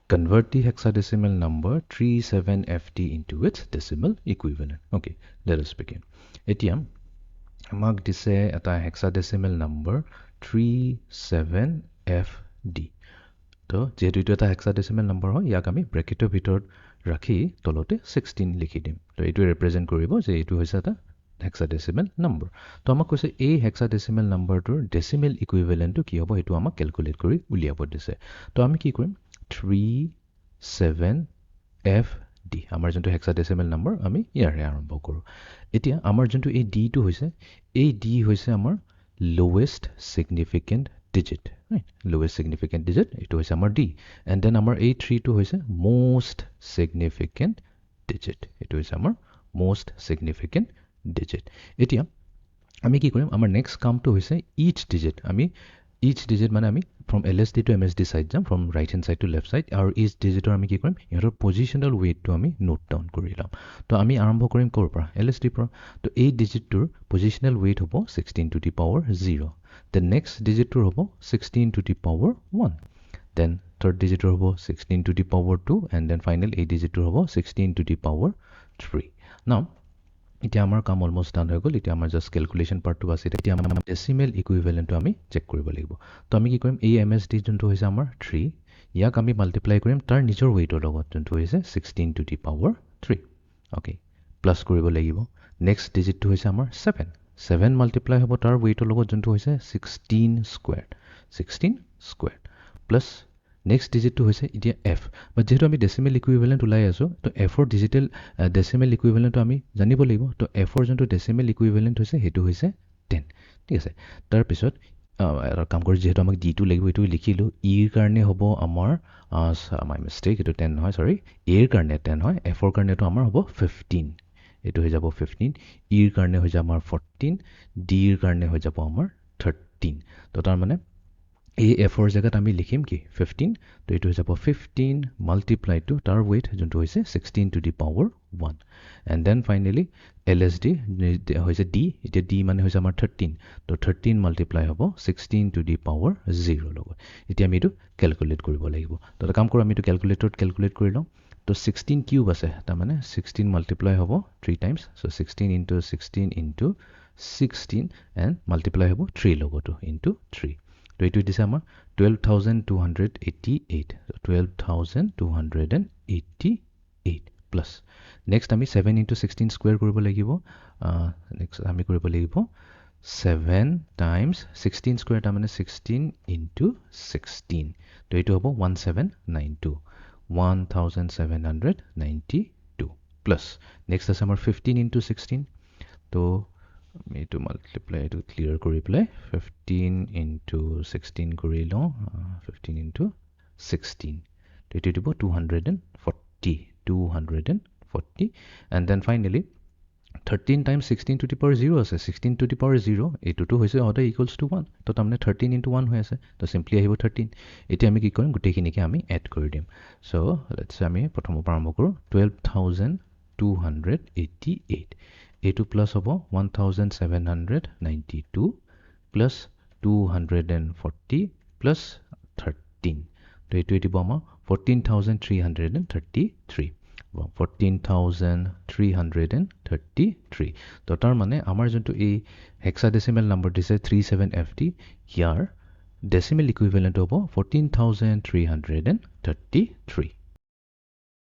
convert the hexadecimal number 37FD into its decimal equivalent. Okay, let us begin. Etiam আমাক দিছে এটা hexadecimal number 37FD. তো যেহেতু এটা এটা hexadecimal number হয় ইয়াক আমি ব্ৰেকেটৰ ভিতৰত ৰাখি তলতে 16 লিখি দিম। তো এইটো ৰিপ্ৰেজেন্ট কৰিব যে এইটো হৈছে এটা hexadecimal number. তো আমাক কৈছে এই hexadecimal numberটোৰ decimal equivalentটো কি হ'ব এইটো আমাক ক্যালকুলেট কৰি উলিয়াব দিছে। তো আমি কি কৰিম 37FD আমাৰ যোনটো hexadecimal number আমি ইয়াৰে আৰম্ভ কৰোঁ। এতিয়া আমাৰ যোনটো এই d টো হৈছে এই d হৈছে আমাৰ lowest significant digit, right? Lowest significant digit it হৈছে আমাৰ d, and then আমাৰ এই 3 টো হৈছে most significant digit, it হৈছে আমাৰ most significant digit. এতিয়া আমি কি কৰিম আমাৰ next কামটো হৈছে each digit আমি each digit মানে আমি from LSD to MSD side যাম, from right hand side to left side, আৰু each digit আমি কি কৰিম ইহঁতৰ positional weight টো আমি নোট ডাউন কৰি লম। তো আমি আৰম্ভ কৰিম ক'ৰ পৰা LSD পৰা। তো এই ডিজিটটোৰ positional weight হ'ব 16 to the power 0, the next digitটোৰ হ'ব 16 to the power 1, then third digitটোৰ হ'ব 16 to the power 2, and then final এই digitটোৰ হ'ব 16 to the power 3. now এতিয়া আমাৰ কাম অলমোষ্ট ডান হৈ গ'ল। এতিয়া আমাৰ জাষ্ট ক্যালকুলেশন পাৰ্টটো আছে। এতিয়া আমাৰ ডেসিমেল ইকুইভ্যালেন্টটো আমি চেক কৰিব লাগিব। তো আমি কি কৰিম এই এমএসডি যোনটো হৈছে আমাৰ 3 ইয়াক আমি মাল্টিপ্লাই কৰিম তাৰ নিজৰ ওয়েটৰ লগত যোনটো হৈছে 16 to the power 3। Okay plus কৰিব লাগিব। নেক্সট ডিজিটটো হৈছে আমাৰ 7 মাল্টিপ্লাই হ'ব তাৰ ওয়েটৰ লগত যোনটো হৈছে 16 square plus next digit to হৈছে এতিয়া f, but যেহেতু আমি decimal equivalent উলাই আছো তো f ৰ digital decimal equivalent তো আমি জানিব লাগিব। তো f ৰ যোনটো decimal equivalent হৈছে হেতু হৈছে 10, ঠিক আছে। তাৰ পিছত এটা কাম কৰি যেহেতু আমাক d টো লাগিব এটো লিখিলো e ৰ কাৰণে হ'ব আমাৰ my mistake এটো 10 নহয় সৰি a ৰ কাৰণে 10 হয়, f ৰ কাৰণে তো আমাৰ হ'ব 15, এটো হৈ যাব 15, e ৰ কাৰণে হৈ যাব আমাৰ 14, d ৰ কাৰণে হৈ যাব আমাৰ 13। তো তাৰ মানে এই f ৰ জায়গাত আমি লিখিম কি 15, তো এটো হৈ যাব 15 মাল্টিপ্লাই টু তাৰ weight যোনটো হৈছে 16 to the power 1, and then finally LSD হৈছে d, এতিয়া d মানে হৈছে আমাৰ 13, তো 13 মাল্টিপ্লাই হ'ব 16 to the power 0 লগত। এতিয়া আমি এটো ক্যালকুলেট কৰিব লাগিব। তো এটা কাম কৰোঁ আমি এটো ক্যালকুলেটৰত ক্যালকুলেট কৰি লওঁ। তো 16 কিউব আছে তাৰ মানে 16 মাল্টিপ্লাই হ'ব 3 times, so 16 into 16 into 16 and multiply হ'ব 3 লগতো into 3। তো এইটো দিছে আমাৰ 12,288, 12,288 প্লাস নেক্সট আমি 7 into 16 স্কয়াৰ কৰিব লাগিব। নেক্সট আমি কৰিব লাগিব 7 times 16 স্কয়াৰ তাৰ মানে 16 into 16, তো এইটো হ'ব 1792 প্লাস নেক্সট আছে আমাৰ 15 into 16, তো আমি এটো মাল্টিপ্লাই এটো ক্লিয়াৰ কৰি প্লাই 15 into 16 কৰি লওঁ 15 into 16, তো এটো দিব 240, and then finally 13 times 16 to the power 0 আছে, 16 to the power 0 এটোটো হৈছে অৰ্ডাৰ ইকুয়ালস টু 1, তো তাৰমানে 13 into 1 হৈ আছে, তো সিম্পলি আহিব 13। এতিয়া আমি কি কৰিম গোটেইখিনিকে আমি এড কৰি দিম। সো লেটস আমি প্ৰথমৰ পৰা আৰম্ভ কৰো 12,288 এইটো প্লাস হ'ব 1792 প্লাস 240 প্লাস 13, তো এইটো দিব আমাৰ 14,333, 14,333। তো তাৰ মানে আমাৰ যোনটো এই হেক্সাডেসিমেল নাম্বাৰ দিছে 37FD ইয়াৰ ডেসিমেল ইকুইভ্যালেন্ট হ'ব 14,333।